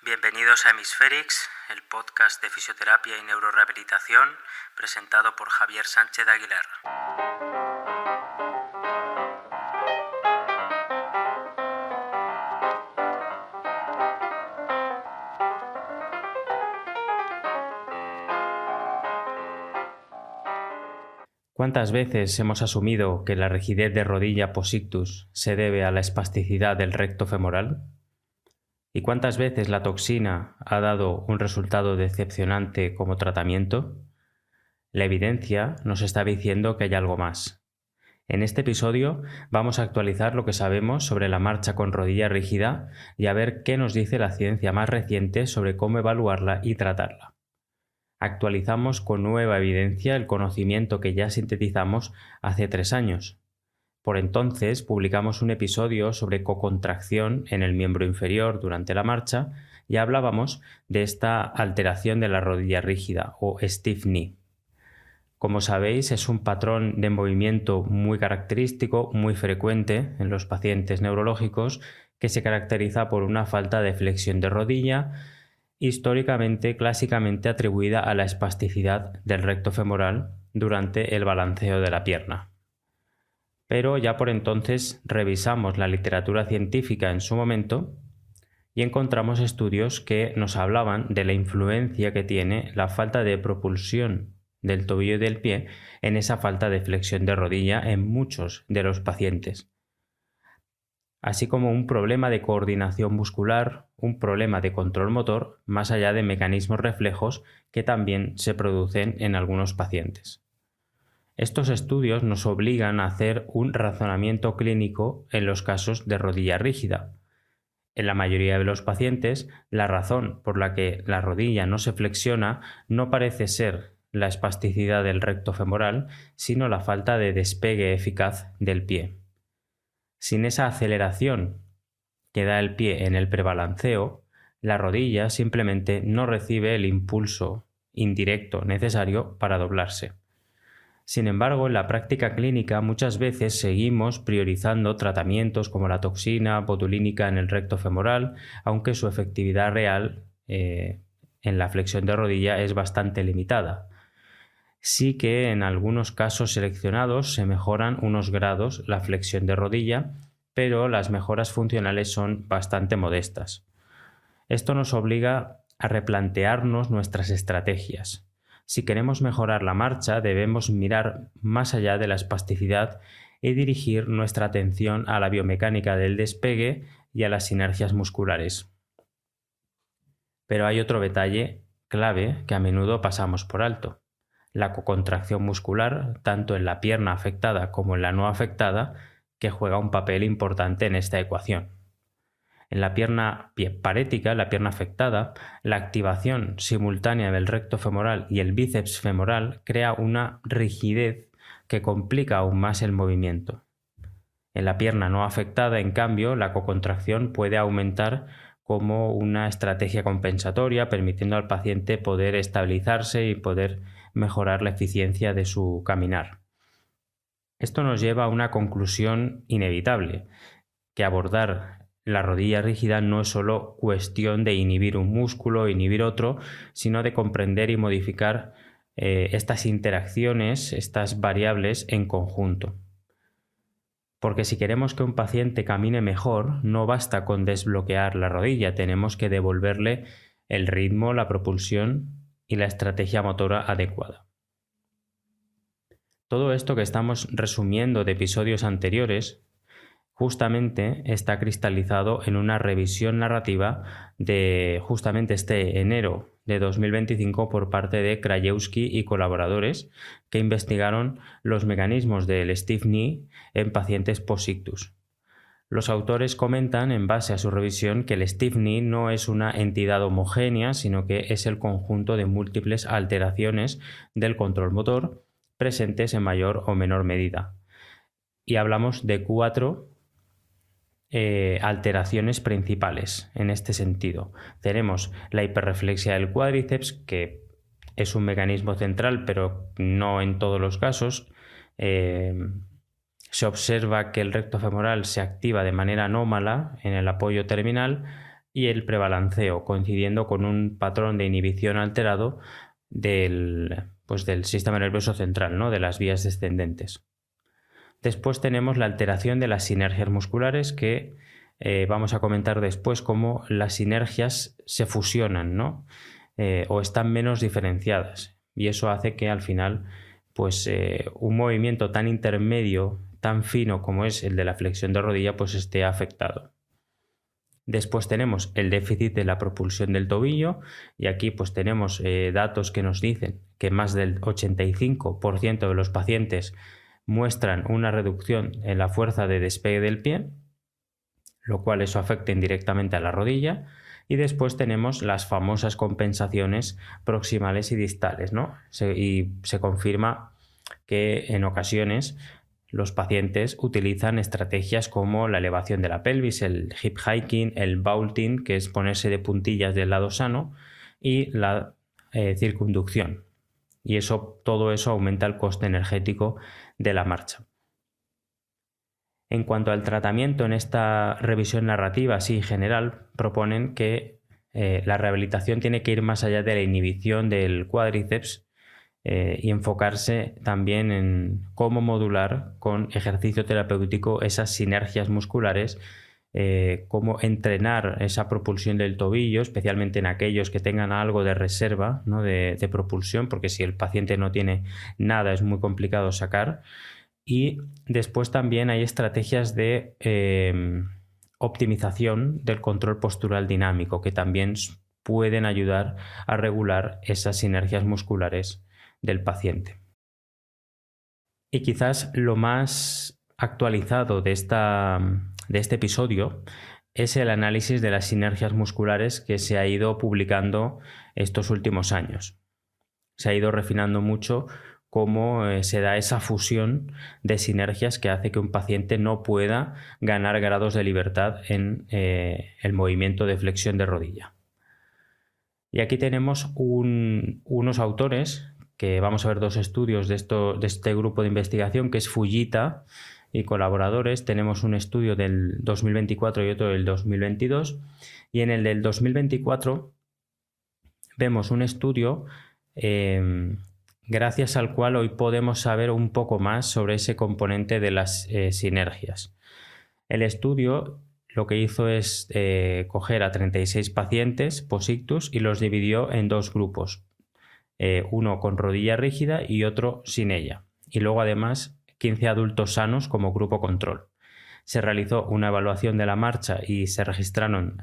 Bienvenidos a Hemisférix, el podcast de fisioterapia y neurorehabilitación, presentado por Javier Sánchez Aguilar. ¿Cuántas veces hemos asumido que la rigidez de rodilla posictus se debe a la espasticidad del recto femoral? ¿Y cuántas veces la toxina ha dado un resultado decepcionante como tratamiento? La evidencia nos está diciendo que hay algo más. En este episodio vamos a actualizar lo que sabemos sobre la marcha con rodilla rígida y a ver qué nos dice la ciencia más reciente sobre cómo evaluarla y tratarla. Actualizamos con nueva evidencia el conocimiento que ya sintetizamos hace 3 años. Por entonces publicamos un episodio sobre cocontracción en el miembro inferior durante la marcha y hablábamos de esta alteración de la rodilla rígida o stiff knee. Como sabéis, es un patrón de movimiento muy característico, muy frecuente en los pacientes neurológicos, que se caracteriza por una falta de flexión de rodilla, históricamente, clásicamente atribuida a la espasticidad del recto femoral durante el balanceo de la pierna. Pero ya por entonces revisamos la literatura científica en su momento y encontramos estudios que nos hablaban de la influencia que tiene la falta de propulsión del tobillo y del pie en esa falta de flexión de rodilla en muchos de los pacientes, así como un problema de coordinación muscular, un problema de control motor, más allá de mecanismos reflejos que también se producen en algunos pacientes. Estos estudios nos obligan a hacer un razonamiento clínico en los casos de rodilla rígida. En la mayoría de los pacientes, la razón por la que la rodilla no se flexiona no parece ser la espasticidad del recto femoral, sino la falta de despegue eficaz del pie. Sin esa aceleración que da el pie en el prebalanceo, la rodilla simplemente no recibe el impulso indirecto necesario para doblarse. Sin embargo, en la práctica clínica muchas veces seguimos priorizando tratamientos como la toxina botulínica en el recto femoral, aunque su efectividad real en la flexión de rodilla es bastante limitada. Sí que en algunos casos seleccionados se mejoran unos grados la flexión de rodilla, pero las mejoras funcionales son bastante modestas. Esto nos obliga a replantearnos nuestras estrategias. Si queremos mejorar la marcha, debemos mirar más allá de la espasticidad y dirigir nuestra atención a la biomecánica del despegue y a las sinergias musculares. Pero hay otro detalle clave que a menudo pasamos por alto: la cocontracción muscular, tanto en la pierna afectada como en la no afectada, que juega un papel importante en esta ecuación. En la pierna parética, la pierna afectada, la activación simultánea del recto femoral y el bíceps femoral crea una rigidez que complica aún más el movimiento. En la pierna no afectada, en cambio, la cocontracción puede aumentar como una estrategia compensatoria, permitiendo al paciente poder estabilizarse y poder mejorar la eficiencia de su caminar. Esto nos lleva a una conclusión inevitable, que abordar la rodilla rígida no es solo cuestión de inhibir un músculo o inhibir otro, sino de comprender y modificar estas interacciones, estas variables en conjunto. Porque si queremos que un paciente camine mejor, no basta con desbloquear la rodilla, tenemos que devolverle el ritmo, la propulsión y la estrategia motora adecuada. Todo esto que estamos resumiendo de episodios anteriores justamente está cristalizado en una revisión narrativa de justamente este enero de 2025 por parte de Krajewski y colaboradores, que investigaron los mecanismos del stiff knee en pacientes posictus. Los autores comentan, en base a su revisión, que el stiff knee no es una entidad homogénea, sino que es el conjunto de múltiples alteraciones del control motor presentes en mayor o menor medida. Y hablamos de 4 alteraciones principales en este sentido. Tenemos la hiperreflexia del cuádriceps, que es un mecanismo central, pero no en todos los casos. Se observa que el recto femoral se activa de manera anómala en el apoyo terminal y el prebalanceo, coincidiendo con un patrón de inhibición alterado del sistema nervioso central, ¿no? De las vías descendentes. Después tenemos la alteración de las sinergias musculares, que vamos a comentar después cómo las sinergias se fusionan, ¿no? O están menos diferenciadas, y eso hace que al final un movimiento tan intermedio, tan fino como es el de la flexión de rodilla, pues esté afectado. Después tenemos el déficit de la propulsión del tobillo, y aquí pues tenemos datos que nos dicen que más del 85% de los pacientes muestran una reducción en la fuerza de despegue del pie, lo cual eso afecta indirectamente a la rodilla. Y después tenemos las famosas compensaciones proximales y distales, ¿no? Y se confirma que en ocasiones los pacientes utilizan estrategias como la elevación de la pelvis, el hip hiking, el vaulting, que es ponerse de puntillas del lado sano, y la circunducción. Y todo eso aumenta el coste energético de la marcha. En cuanto al tratamiento, en esta revisión narrativa así general, proponen que la rehabilitación tiene que ir más allá de la inhibición del cuádriceps y enfocarse también en cómo modular con ejercicio terapéutico esas sinergias musculares, cómo entrenar esa propulsión del tobillo, especialmente en aquellos que tengan algo de reserva, ¿no? de propulsión, porque si el paciente no tiene nada es muy complicado sacar. Y después también hay estrategias de optimización del control postural dinámico, que también pueden ayudar a regular esas sinergias musculares del paciente. Y quizás lo más actualizado de este episodio es el análisis de las sinergias musculares que se ha ido publicando estos últimos años. Se ha ido refinando mucho cómo se da esa fusión de sinergias que hace que un paciente no pueda ganar grados de libertad en el movimiento de flexión de rodilla. Y aquí tenemos unos autores, que vamos a ver dos estudios de este grupo de investigación, que es Fujita y colaboradores. Tenemos un estudio del 2024 y otro del 2022, y en el del 2024 vemos un estudio gracias al cual hoy podemos saber un poco más sobre ese componente de las sinergias. El estudio lo que hizo es coger a 36 pacientes post-ictus y los dividió en dos grupos, uno con rodilla rígida y otro sin ella, y luego además 15 adultos sanos como grupo control. Se realizó una evaluación de la marcha y se registraron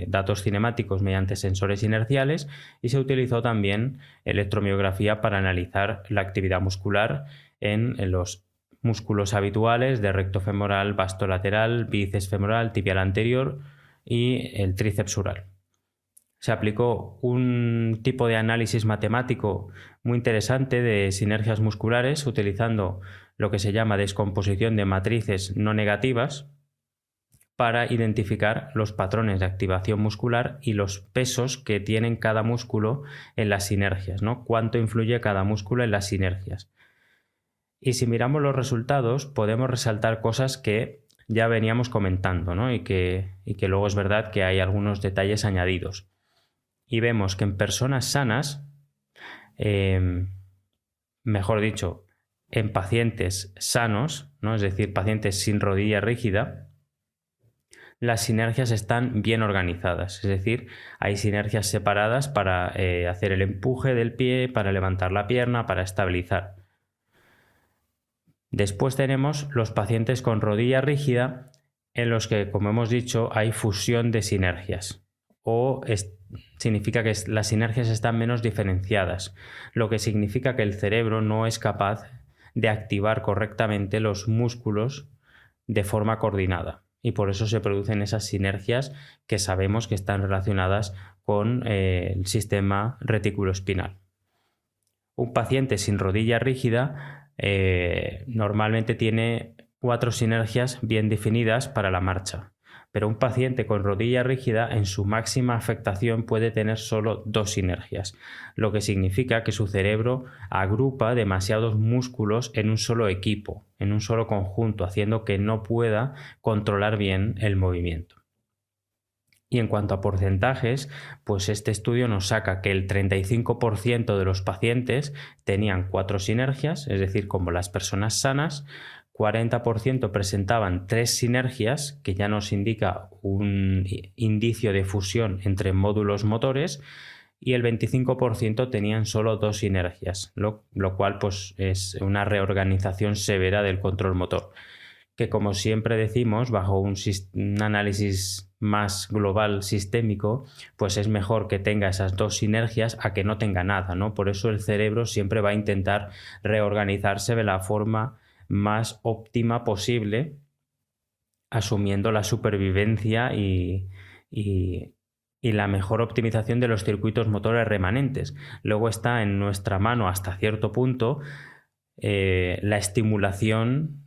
datos cinemáticos mediante sensores inerciales, y se utilizó también electromiografía para analizar la actividad muscular en los músculos habituales de recto femoral, vasto lateral, bíceps femoral, tibial anterior y el tríceps sural. Se aplicó un tipo de análisis matemático muy interesante de sinergias musculares, utilizando lo que se llama descomposición de matrices no negativas, para identificar los patrones de activación muscular y los pesos que tienen cada músculo en las sinergias, ¿no? Cuánto influye cada músculo en las sinergias. Y si miramos los resultados, podemos resaltar cosas que ya veníamos comentando, ¿no? y que luego es verdad que hay algunos detalles añadidos. Y vemos que en personas sanas, mejor dicho, en pacientes sanos, ¿no? Es decir, pacientes sin rodilla rígida, las sinergias están bien organizadas. Es decir, hay sinergias separadas para hacer el empuje del pie, para levantar la pierna, para estabilizar. Después tenemos los pacientes con rodilla rígida, en los que, como hemos dicho, hay fusión de sinergias, significa que las sinergias están menos diferenciadas, lo que significa que el cerebro no es capaz de activar correctamente los músculos de forma coordinada, y por eso se producen esas sinergias que sabemos que están relacionadas con el sistema reticuloespinal. Un paciente sin rodilla rígida normalmente tiene 4 sinergias bien definidas para la marcha, pero un paciente con rodilla rígida en su máxima afectación puede tener solo 2 sinergias, lo que significa que su cerebro agrupa demasiados músculos en un solo equipo, en un solo conjunto, haciendo que no pueda controlar bien el movimiento. Y en cuanto a porcentajes, pues este estudio nos saca que el 35% de los pacientes tenían 4 sinergias, es decir, como las personas sanas, 40% presentaban 3 sinergias, que ya nos indica un indicio de fusión entre módulos motores, y el 25% tenían solo 2 sinergias, lo cual pues, es una reorganización severa del control motor, que como siempre decimos, bajo un análisis más global sistémico, pues es mejor que tenga esas 2 sinergias a que no tenga nada, ¿no? Por eso el cerebro siempre va a intentar reorganizarse de la forma más óptima posible, asumiendo la supervivencia y la mejor optimización de los circuitos motores remanentes. Luego está en nuestra mano hasta cierto punto la estimulación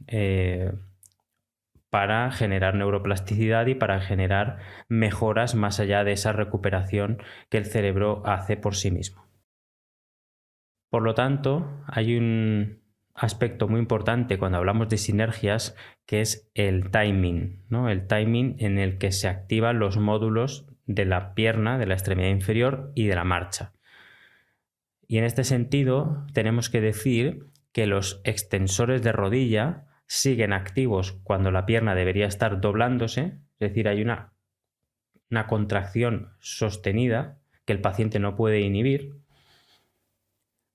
para generar neuroplasticidad y para generar mejoras más allá de esa recuperación que el cerebro hace por sí mismo. Por lo tanto, hay un aspecto muy importante cuando hablamos de sinergias, que es el timing, ¿no? El timing en el que se activan los módulos de la pierna, de la extremidad inferior y de la marcha. Y en este sentido tenemos que decir que los extensores de rodilla siguen activos cuando la pierna debería estar doblándose, es decir, hay una contracción sostenida que el paciente no puede inhibir.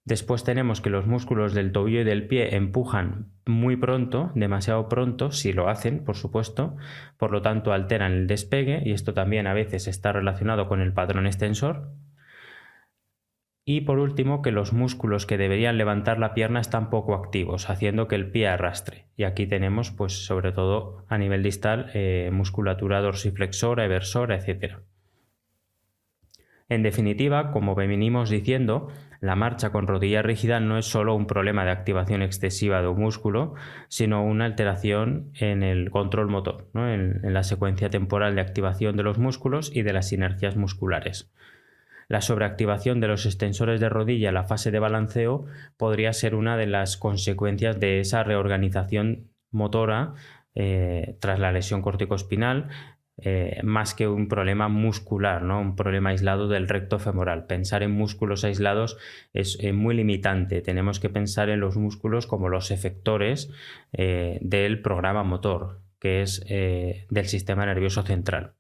Después tenemos que los músculos del tobillo y del pie empujan muy pronto, demasiado pronto, si lo hacen, por supuesto, por lo tanto alteran el despegue, y esto también a veces está relacionado con el patrón extensor. Y por último, que los músculos que deberían levantar la pierna están poco activos, haciendo que el pie arrastre. Y aquí tenemos, pues, sobre todo a nivel distal, musculatura dorsiflexora, eversora, etc. En definitiva, como venimos diciendo, la marcha con rodilla rígida no es solo un problema de activación excesiva de un músculo, sino una alteración en el control motor, ¿no? en la secuencia temporal de activación de los músculos y de las sinergias musculares. La sobreactivación de los extensores de rodilla en la fase de balanceo podría ser una de las consecuencias de esa reorganización motora tras la lesión corticoespinal, más que un problema muscular, ¿no? Un problema aislado del recto femoral. Pensar en músculos aislados es muy limitante. Tenemos que pensar en los músculos como los efectores del programa motor, que es del sistema nervioso central.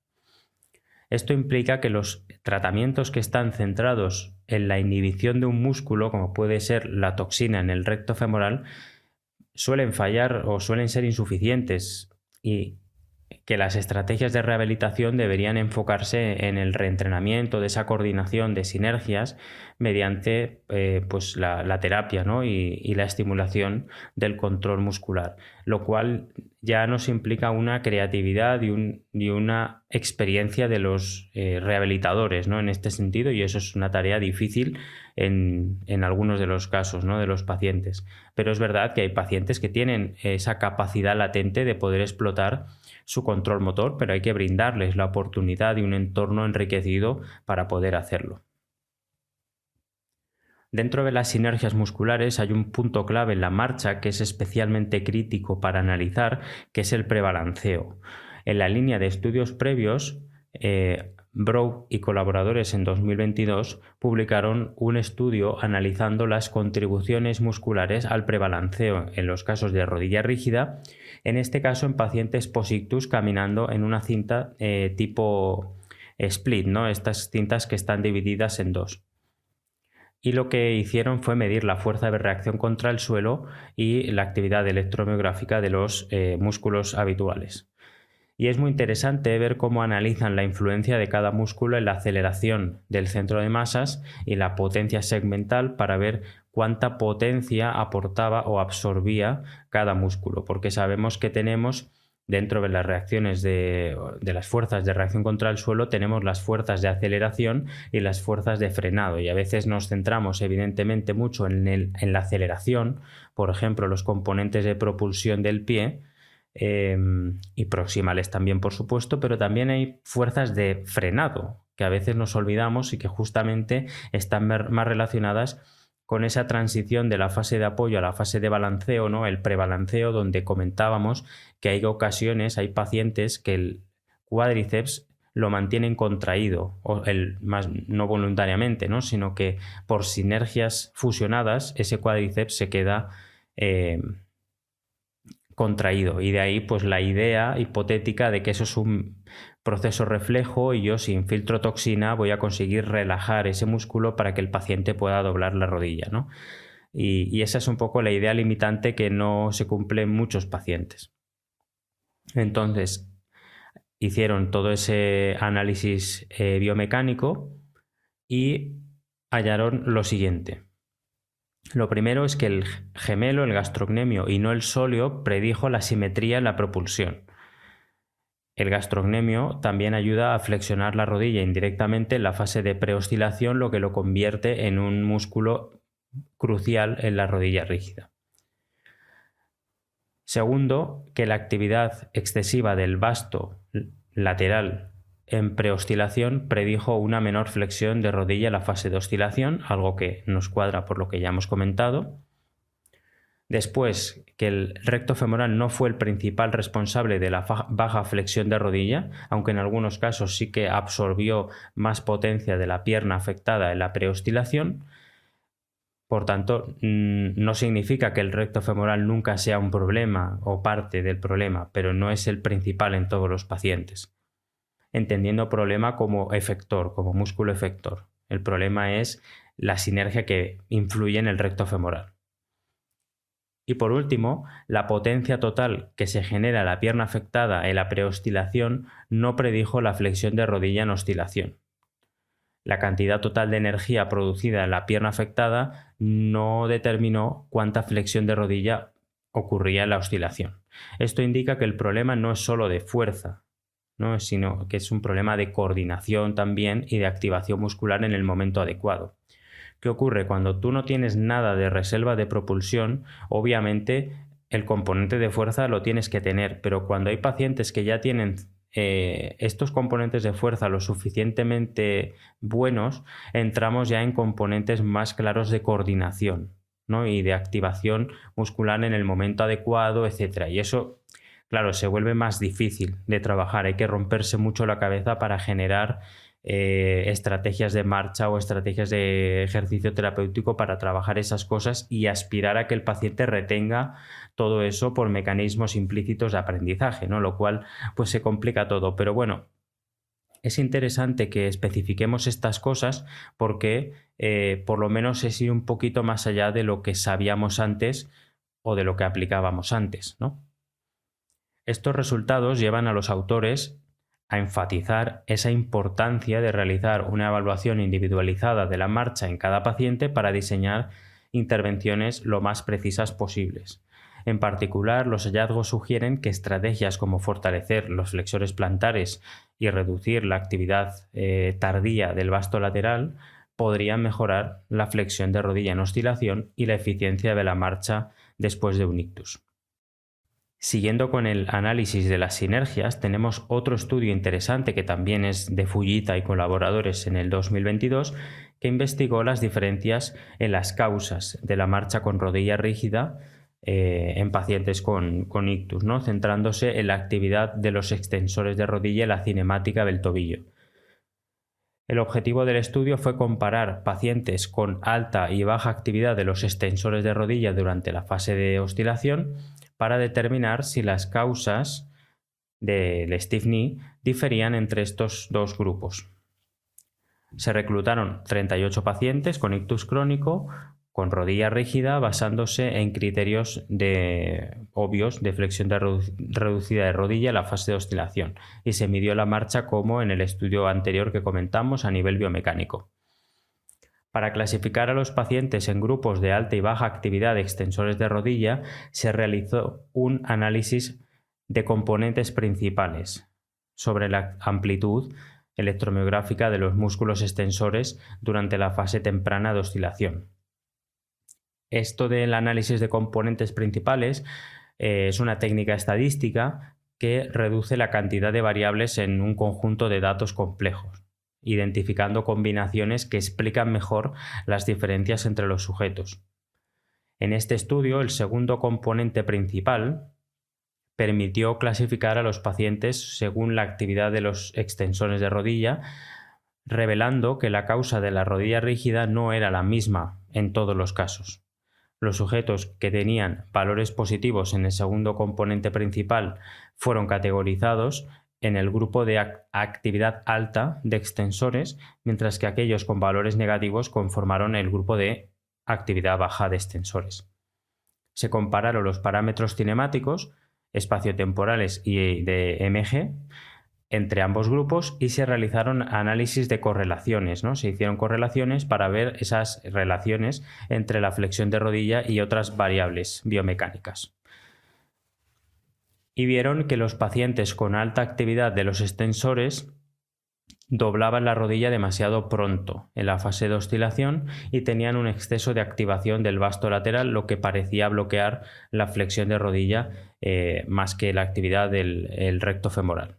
Esto implica que los tratamientos que están centrados en la inhibición de un músculo, como puede ser la toxina en el recto femoral, suelen fallar o suelen ser insuficientes, y que las estrategias de rehabilitación deberían enfocarse en el reentrenamiento de esa coordinación de sinergias mediante pues la terapia, ¿no? y la estimulación del control muscular, lo cual ya nos implica una creatividad y una experiencia de los rehabilitadores, ¿no? En este sentido, y eso es una tarea difícil en algunos de los casos, ¿no? de los pacientes. Pero es verdad que hay pacientes que tienen esa capacidad latente de poder explotar su control motor, pero hay que brindarles la oportunidad y un entorno enriquecido para poder hacerlo. Dentro de las sinergias musculares hay un punto clave en la marcha que es especialmente crítico para analizar, que es el prebalanceo. En la línea de estudios previos, Brough y colaboradores en 2022 publicaron un estudio analizando las contribuciones musculares al prebalanceo en los casos de rodilla rígida, en este caso en pacientes posictus caminando en una cinta tipo split, ¿no? Estas cintas que están divididas en dos. Y lo que hicieron fue medir la fuerza de reacción contra el suelo y la actividad electromiográfica de los músculos habituales. Y es muy interesante ver cómo analizan la influencia de cada músculo en la aceleración del centro de masas y la potencia segmental para ver cuánta potencia aportaba o absorbía cada músculo, porque sabemos que tenemos dentro de las reacciones de las fuerzas de reacción contra el suelo, tenemos las fuerzas de aceleración y las fuerzas de frenado, y a veces nos centramos evidentemente mucho en la aceleración, por ejemplo los componentes de propulsión del pie, y proximales también, por supuesto, pero también hay fuerzas de frenado que a veces nos olvidamos y que justamente están más relacionadas con esa transición de la fase de apoyo a la fase de balanceo, ¿no? El prebalanceo, donde comentábamos que hay ocasiones, hay pacientes que el cuádriceps lo mantienen contraído, no voluntariamente, ¿no? Sino que por sinergias fusionadas ese cuádriceps se queda contraído, y de ahí pues la idea hipotética de que eso es un proceso reflejo y yo, si infiltro toxina, voy a conseguir relajar ese músculo para que el paciente pueda doblar la rodilla, ¿no? Y esa es un poco la idea limitante que no se cumple en muchos pacientes. Entonces, hicieron todo ese análisis biomecánico y hallaron lo siguiente. Lo primero es que el gemelo, el gastrocnemio y no el sóleo, predijo la simetría en la propulsión. El gastrocnemio también ayuda a flexionar la rodilla indirectamente en la fase de preoscilación, lo que lo convierte en un músculo crucial en la rodilla rígida. Segundo, que la actividad excesiva del vasto lateral en preoscilación predijo una menor flexión de rodilla en la fase de oscilación, algo que nos cuadra por lo que ya hemos comentado. Después, que el recto femoral no fue el principal responsable de la baja flexión de rodilla, aunque en algunos casos sí que absorbió más potencia de la pierna afectada en la preoscilación. Por tanto, no significa que el recto femoral nunca sea un problema o parte del problema, pero no es el principal en todos los pacientes, entendiendo problema como efector, como músculo efector. El problema es la sinergia que influye en el recto femoral. Y por último, la potencia total que se genera en la pierna afectada en la preoscilación no predijo la flexión de rodilla en oscilación. La cantidad total de energía producida en la pierna afectada no determinó cuánta flexión de rodilla ocurría en la oscilación. Esto indica que el problema no es solo de fuerza, ¿no? Sino que es un problema de coordinación también y de activación muscular en el momento adecuado. ¿Qué ocurre? Cuando tú no tienes nada de reserva de propulsión, obviamente el componente de fuerza lo tienes que tener, pero cuando hay pacientes que ya tienen estos componentes de fuerza lo suficientemente buenos, entramos ya en componentes más claros de coordinación, ¿no? Y de activación muscular en el momento adecuado, etc. Y eso, claro, se vuelve más difícil de trabajar. Hay que romperse mucho la cabeza para generar estrategias de marcha o estrategias de ejercicio terapéutico para trabajar esas cosas y aspirar a que el paciente retenga todo eso por mecanismos implícitos de aprendizaje, ¿no? Lo cual pues se complica todo. Pero bueno, es interesante que especifiquemos estas cosas porque por lo menos es ir un poquito más allá de lo que sabíamos antes o de lo que aplicábamos antes, ¿no? Estos resultados llevan a los autores a enfatizar esa importancia de realizar una evaluación individualizada de la marcha en cada paciente para diseñar intervenciones lo más precisas posibles. En particular, los hallazgos sugieren que estrategias como fortalecer los flexores plantares y reducir la actividad tardía del vasto lateral podrían mejorar la flexión de rodilla en oscilación y la eficiencia de la marcha después de un ictus. Siguiendo con el análisis de las sinergias, tenemos otro estudio interesante que también es de Fujita y colaboradores en el 2022, que investigó las diferencias en las causas de la marcha con rodilla rígida en pacientes con ictus, ¿no? Centrándose en la actividad de los extensores de rodilla y la cinemática del tobillo. El objetivo del estudio fue comparar pacientes con alta y baja actividad de los extensores de rodilla durante la fase de oscilación para determinar si las causas del stiff knee diferían entre estos dos grupos. Se reclutaron 38 pacientes con ictus crónico con rodilla rígida basándose en criterios obvios de flexión reducida de rodilla en la fase de oscilación y se midió la marcha como en el estudio anterior que comentamos a nivel biomecánico. Para clasificar a los pacientes en grupos de alta y baja actividad de extensores de rodilla, se realizó un análisis de componentes principales sobre la amplitud electromiográfica de los músculos extensores durante la fase temprana de oscilación. Esto del análisis de componentes principales es una técnica estadística que reduce la cantidad de variables en un conjunto de datos complejos, identificando combinaciones que explican mejor las diferencias entre los sujetos. En este estudio, el segundo componente principal permitió clasificar a los pacientes según la actividad de los extensores de rodilla, revelando que la causa de la rodilla rígida no era la misma en todos los casos. Los sujetos que tenían valores positivos en el segundo componente principal fueron categorizados en el grupo de actividad alta de extensores, mientras que aquellos con valores negativos conformaron el grupo de actividad baja de extensores. Se compararon los parámetros cinemáticos, espaciotemporales y de EMG entre ambos grupos y se realizaron análisis de correlaciones, ¿no? Se hicieron correlaciones para ver esas relaciones entre la flexión de rodilla y otras variables biomecánicas. Y vieron que los pacientes con alta actividad de los extensores doblaban la rodilla demasiado pronto en la fase de oscilación y tenían un exceso de activación del vasto lateral, lo que parecía bloquear la flexión de rodilla más que la actividad del recto femoral.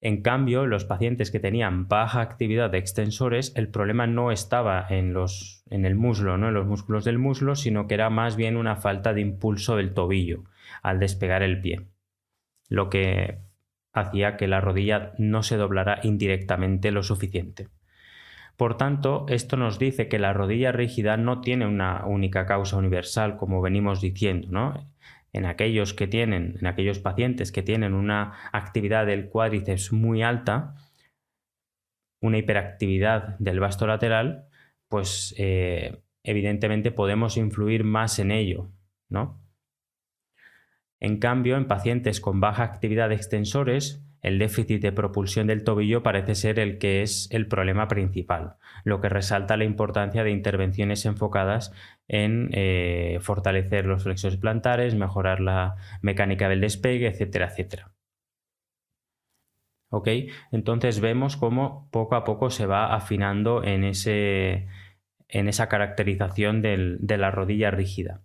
En cambio, los pacientes que tenían baja actividad de extensores, el problema no estaba en el muslo, ¿no? En los músculos del muslo, sino que era más bien una falta de impulso del tobillo al despegar el pie, lo que hacía que la rodilla no se doblara indirectamente lo suficiente. Por tanto, esto nos dice que la rodilla rígida no tiene una única causa universal, como venimos diciendo, ¿no? En aquellos pacientes que tienen una actividad del cuádriceps muy alta, una hiperactividad del vasto lateral, pues evidentemente podemos influir más en ello, ¿no? En cambio, en pacientes con baja actividad de extensores, el déficit de propulsión del tobillo parece ser el que es el problema principal, lo que resalta la importancia de intervenciones enfocadas en fortalecer los flexores plantares, mejorar la mecánica del despegue, etcétera, etcétera. ¿Ok? Entonces vemos cómo poco a poco se va afinando en esa caracterización de la rodilla rígida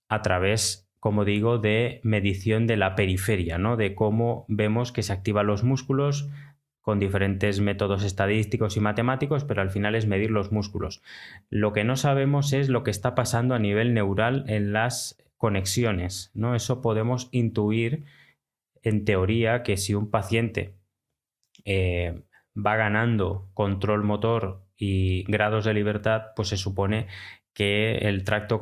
a través, como digo, de medición de la periferia, ¿no? De cómo vemos que se activan los músculos con diferentes métodos estadísticos y matemáticos, pero al final es medir los músculos. Lo que no sabemos es lo que está pasando a nivel neural en las conexiones, ¿no? Eso podemos intuir, en teoría, que si un paciente va ganando control motor y grados de libertad, pues se supone que el tracto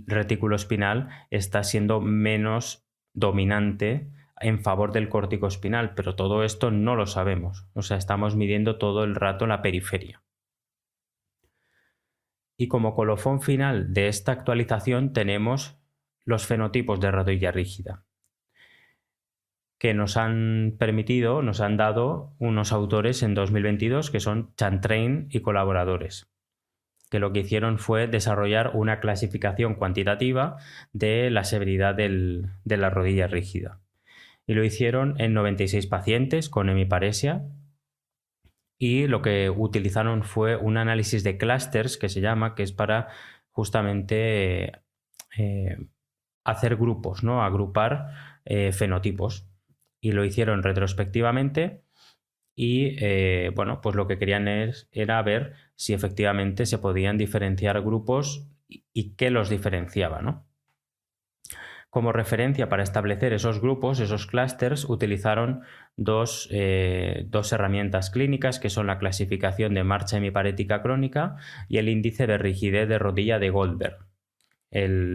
reticuloespinal está siendo menos dominante en favor del corticoespinal, pero todo esto no lo sabemos. O sea, estamos midiendo todo el rato la periferia. Y como colofón final de esta actualización tenemos los fenotipos de rodilla rígida, que nos han dado unos autores en 2022 que son Chantrain y colaboradores, que lo que hicieron fue desarrollar una clasificación cuantitativa de la severidad de la rodilla rígida. Y lo hicieron en 96 pacientes con hemiparesia y lo que utilizaron fue un análisis de clústeres que se llama, que es para justamente hacer grupos, ¿no? Agrupar fenotipos. Y lo hicieron retrospectivamente y bueno, pues lo que querían era ver si efectivamente se podían diferenciar grupos y qué los diferenciaba, ¿no? Como referencia para establecer esos grupos, esos clústeres, utilizaron dos herramientas clínicas que son la clasificación de marcha hemiparética crónica y el índice de rigidez de rodilla de Goldberg.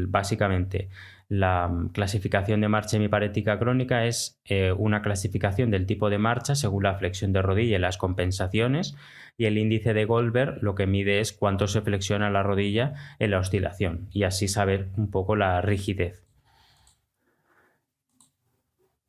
Básicamente, la clasificación de marcha hemiparética crónica es una clasificación del tipo de marcha según la flexión de rodilla y las compensaciones, y el índice de Goldberg lo que mide es cuánto se flexiona la rodilla en la oscilación y así saber un poco la rigidez.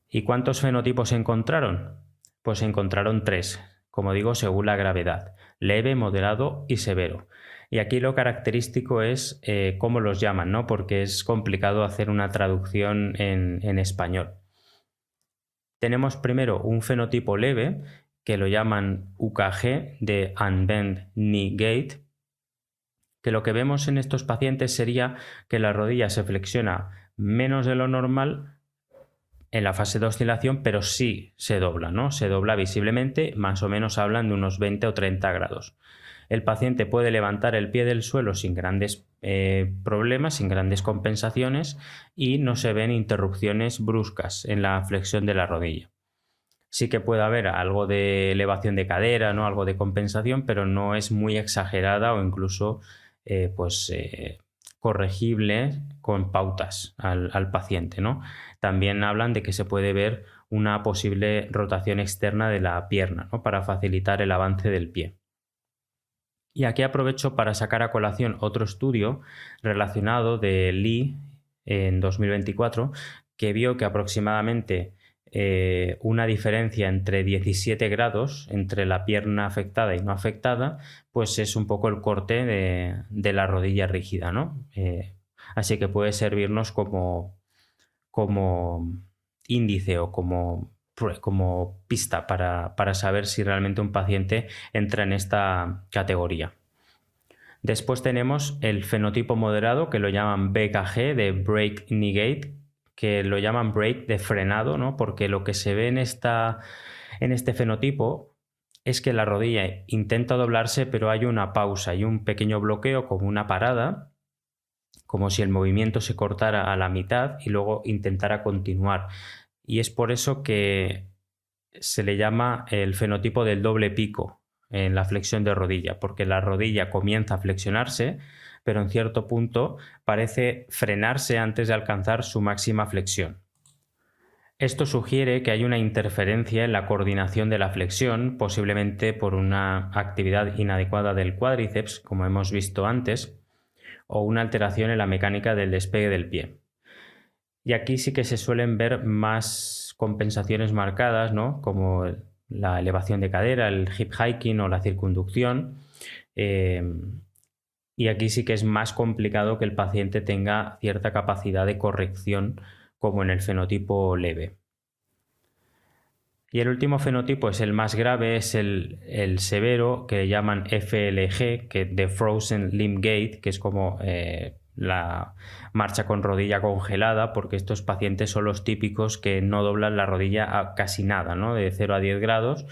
¿Y cuántos fenotipos encontraron? Pues encontraron 3, como digo, según la gravedad: leve, moderado y severo. Y aquí lo característico es cómo los llaman, ¿no? Porque es complicado hacer una traducción en español. Tenemos primero un fenotipo leve, que lo llaman UKG, de Unbent Knee Gait, que lo que vemos en estos pacientes sería que la rodilla se flexiona menos de lo normal en la fase de oscilación, pero sí se dobla, ¿no? Se dobla visiblemente, más o menos hablan de unos 20 o 30 grados. el paciente puede levantar el pie del suelo sin grandes problemas, sin grandes compensaciones, y no se ven interrupciones bruscas en la flexión de la rodilla. Sí que puede haber algo de elevación de cadera, ¿no? Algo de compensación, pero no es muy exagerada o incluso corregible con pautas al paciente, ¿no? También hablan de que se puede ver una posible rotación externa de la pierna, ¿no? Para facilitar el avance del pie. Y aquí aprovecho para sacar a colación otro estudio relacionado de Lee en 2024, que vio que aproximadamente una diferencia entre 17 grados entre la pierna afectada y no afectada, pues es un poco el corte de la rodilla rígida, ¿no? Así que puede servirnos como índice o como pista para saber si realmente un paciente entra en esta categoría. Después tenemos el fenotipo moderado, que lo llaman BKG, de Break Negate, que lo llaman break de frenado, ¿no? Porque lo que se ve en este fenotipo es que la rodilla intenta doblarse, pero hay una pausa y un pequeño bloqueo, como una parada, como si el movimiento se cortara a la mitad y luego intentara continuar. Y es por eso que se le llama el fenotipo del doble pico en la flexión de rodilla, porque la rodilla comienza a flexionarse, pero en cierto punto parece frenarse antes de alcanzar su máxima flexión. Esto sugiere que hay una interferencia en la coordinación de la flexión, posiblemente por una actividad inadecuada del cuádriceps, como hemos visto antes, o una alteración en la mecánica del despegue del pie. Y aquí sí que se suelen ver más compensaciones marcadas, ¿no? Como la elevación de cadera, el hip hiking o la circunducción. Y aquí sí que es más complicado que el paciente tenga cierta capacidad de corrección, como en el fenotipo leve. Y el último fenotipo es el más grave, es el severo, que llaman FLG, que de Frozen Limb Gait, que es como la marcha con rodilla congelada, porque estos pacientes son los típicos que no doblan la rodilla a casi nada, ¿no? De 0 a 10 grados,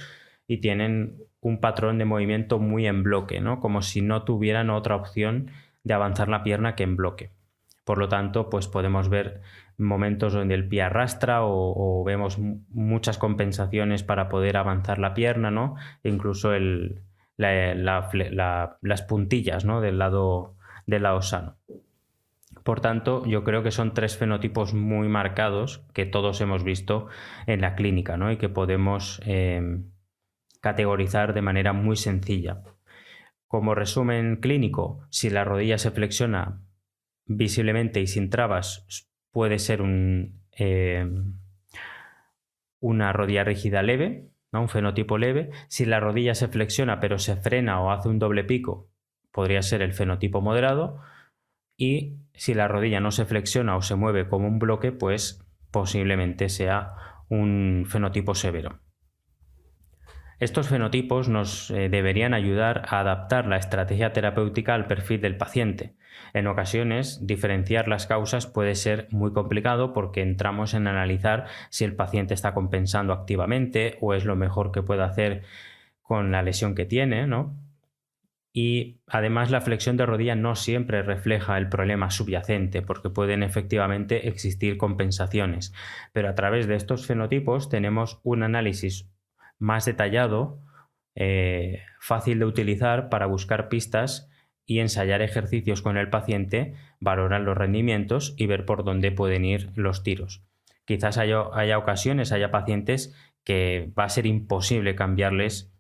y tienen un patrón de movimiento muy en bloque, ¿no? Como si no tuvieran otra opción de avanzar la pierna que en bloque. Por lo tanto, pues podemos ver momentos donde el pie arrastra o vemos muchas compensaciones para poder avanzar la pierna, ¿no? E incluso las puntillas, ¿no? del lado sano. Por tanto, yo creo que son tres fenotipos muy marcados que todos hemos visto en la clínica, ¿no? Y que podemos categorizar de manera muy sencilla. Como resumen clínico, si la rodilla se flexiona visiblemente y sin trabas, puede ser una rodilla rígida leve, ¿no? Un fenotipo leve. Si la rodilla se flexiona pero se frena o hace un doble pico, podría ser el fenotipo moderado. Y si la rodilla no se flexiona o se mueve como un bloque, pues posiblemente sea un fenotipo severo. Estos fenotipos nos deberían ayudar a adaptar la estrategia terapéutica al perfil del paciente. En ocasiones, diferenciar las causas puede ser muy complicado porque entramos en analizar si el paciente está compensando activamente o es lo mejor que puede hacer con la lesión que tiene, ¿no? Y además la flexión de rodilla no siempre refleja el problema subyacente, porque pueden efectivamente existir compensaciones. Pero a través de estos fenotipos tenemos un análisis más detallado, fácil de utilizar para buscar pistas y ensayar ejercicios con el paciente, valorar los rendimientos y ver por dónde pueden ir los tiros. Quizás haya ocasiones, haya pacientes que va a ser imposible cambiarles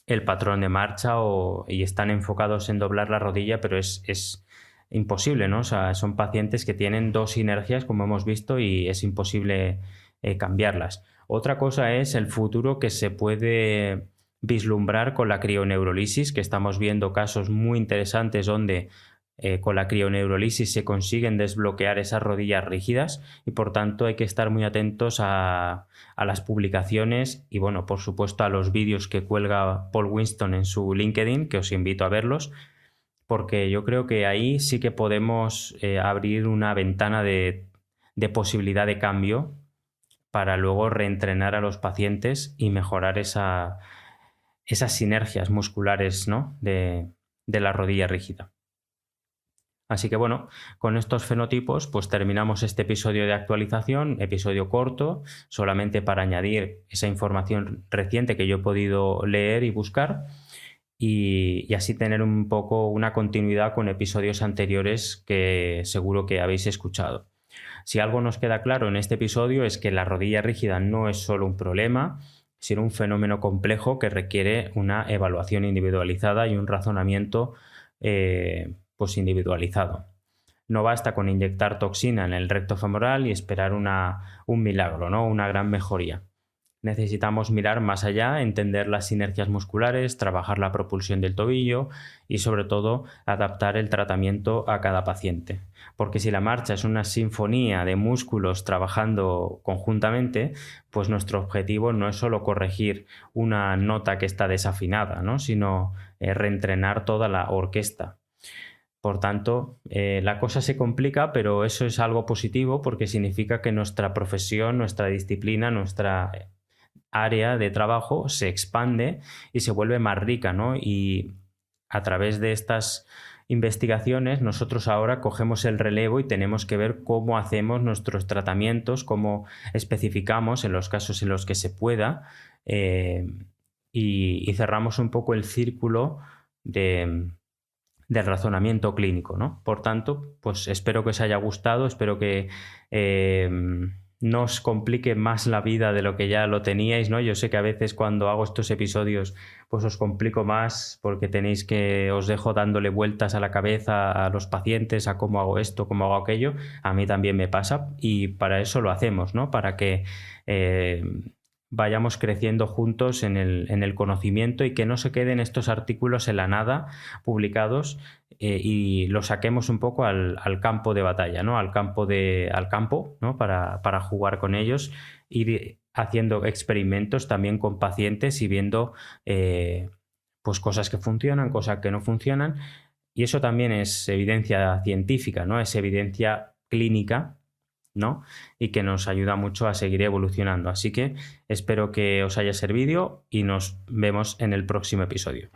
el patrón de marcha y están enfocados en doblar la rodilla, pero es imposible, ¿no? O sea, son pacientes que tienen dos sinergias, como hemos visto, y es imposible cambiarlas. Otra cosa es el futuro que se puede vislumbrar con la crioneurolisis, que estamos viendo casos muy interesantes donde con la crioneurolisis se consiguen desbloquear esas rodillas rígidas, y por tanto hay que estar muy atentos a las publicaciones y, bueno, por supuesto a los vídeos que cuelga Paul Winston en su LinkedIn, que os invito a verlos, porque yo creo que ahí sí que podemos abrir una ventana de posibilidad de cambio para luego reentrenar a los pacientes y mejorar esa esas sinergias musculares, ¿no? de la rodilla rígida. Así que bueno, con estos fenotipos pues terminamos este episodio de actualización, episodio corto, solamente para añadir esa información reciente que yo he podido leer y buscar y así tener un poco una continuidad con episodios anteriores que seguro que habéis escuchado. Si algo nos queda claro en este episodio es que la rodilla rígida no es solo un problema, sino un fenómeno complejo que requiere una evaluación individualizada y un razonamiento pues individualizado. No basta con inyectar toxina en el recto femoral y esperar un milagro, ¿no? Una gran mejoría. Necesitamos mirar más allá, entender las sinergias musculares, trabajar la propulsión del tobillo y sobre todo adaptar el tratamiento a cada paciente. Porque si la marcha es una sinfonía de músculos trabajando conjuntamente, pues nuestro objetivo no es solo corregir una nota que está desafinada, ¿no? Sino reentrenar toda la orquesta. Por tanto, la cosa se complica, pero eso es algo positivo porque significa que nuestra profesión, nuestra disciplina, nuestra área de trabajo se expande y se vuelve más rica, ¿no? Y a través de estas investigaciones nosotros ahora cogemos el relevo y tenemos que ver cómo hacemos nuestros tratamientos, cómo especificamos en los casos en los que se pueda y cerramos un poco el círculo del razonamiento clínico, ¿no? Por tanto, pues espero que os haya gustado, espero que no os complique más la vida de lo que ya lo teníais, ¿no? Yo sé que a veces cuando hago estos episodios pues os complico más porque os dejo dándole vueltas a la cabeza a los pacientes, a cómo hago esto, cómo hago aquello. A mí también me pasa y para eso lo hacemos, ¿no? Para que vayamos creciendo juntos en el conocimiento y que no se queden estos artículos en la nada publicados y los saquemos un poco al campo de batalla, ¿no? Al campo, ¿no? Para jugar con ellos, ir haciendo experimentos también con pacientes y viendo pues cosas que funcionan, cosas que no funcionan. Y eso también es evidencia científica, ¿no? Es evidencia clínica, ¿no? Y que nos ayuda mucho a seguir evolucionando. Así que espero que os haya servido y nos vemos en el próximo episodio.